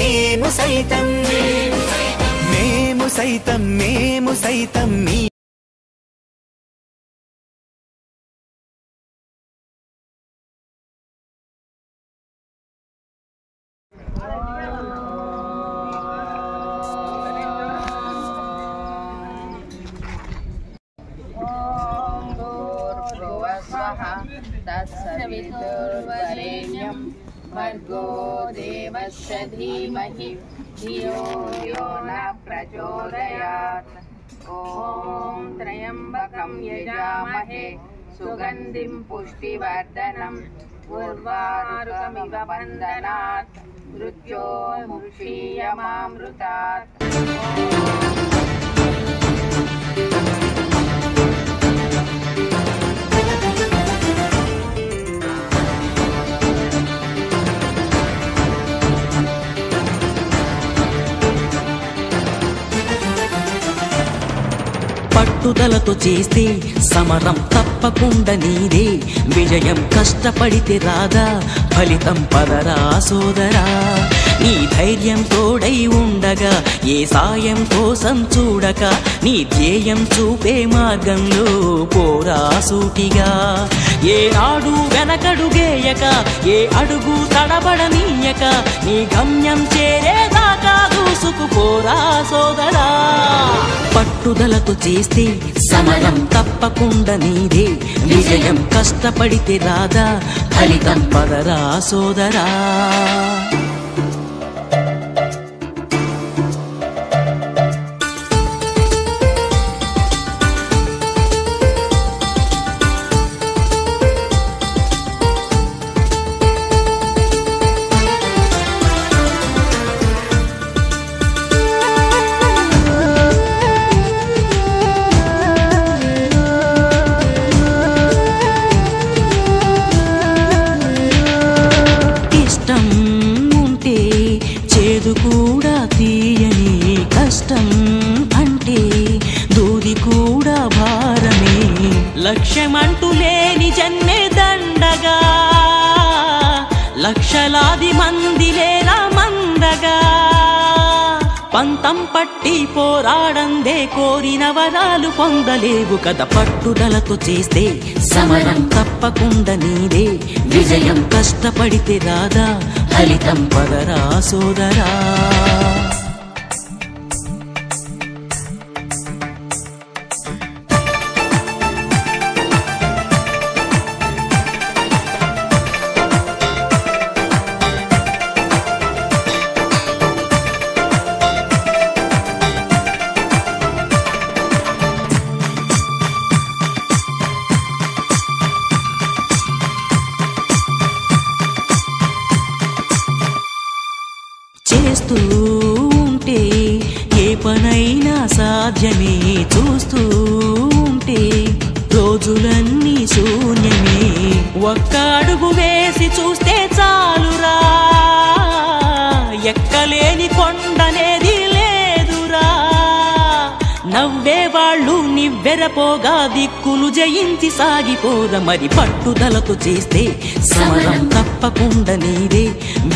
మేము సైతం మీ तत्सवितुर्वरेण्यं भर्गो देवस्य धीमहि धियो यो न प्रचोदयात्। ॐ त्र्यम्बकं यजामहे सुगन्धिं पुष्टिवर्धनम् उर्वारुकमिव बन्धनात् मृत्योर्मुक्षीयमामृतात्। పట్టుదలతో చేస్తే సమరం తప్పకుండా నీదే విజయం కష్టపడితే రాదా ఫలితం పదరా సోదరా నీ ధైర్యం తోడై ఉండగా ఏ సాయం కోసం చూడక నీ ధ్యేయం చూపే మార్గంలో పోరా సూటిగా ఏనాడు వెనకడుగేయక ఏ అడుగు తడబడనీయక నీ గమ్యం చేరేదాకా దూసుకుపోరా సోదరా పట్టుదలతో చేస్తే సమరం తప్పకుండా నీదే విజయం కష్టపడితే రాదా ఫలితం పదరా సోదరా కూడా తీయని కష్టం అంటే దూది కూడా భారమే లక్ష్యమంటూ లేని జన్మే దండగా లక్షలాది మంది లేరా మందగా పంతం పట్టి పోరాడందే కోరిన వరాలు పొందలేవు కదా పట్టుదలతో చేస్తే సమరం తప్పకుండా నీదే విజయం కష్టపడితే రాదా ఫలితం పదరా సోదరా చేస్తూ ఉంటే ఏ పనైనా సాధ్యమే చూస్తూ ఉంటే రోజులన్నీ శూన్యమే ఒక్క అడుగు వేసి చూస్తే చాలురా ఎక్కలేని కొండనేది లేదురా నవ్వేవాళ్ళు నివ్వెరపోగా దిక్కులు జయించి సాగిపోరా మరి పట్టుదలతో చేస్తే సమరం తప్పకుండా నీదే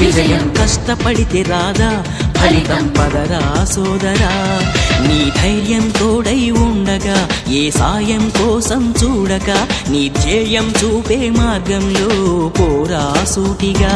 విజయం కష్టపడితే రాదా ఫలితం పదరా సోదరా నీ ధైర్యం తోడై ఉండగా ఏ సాయం కోసం చూడక నీ ధ్యేయం చూపే మార్గంలో పోరా సూటిగా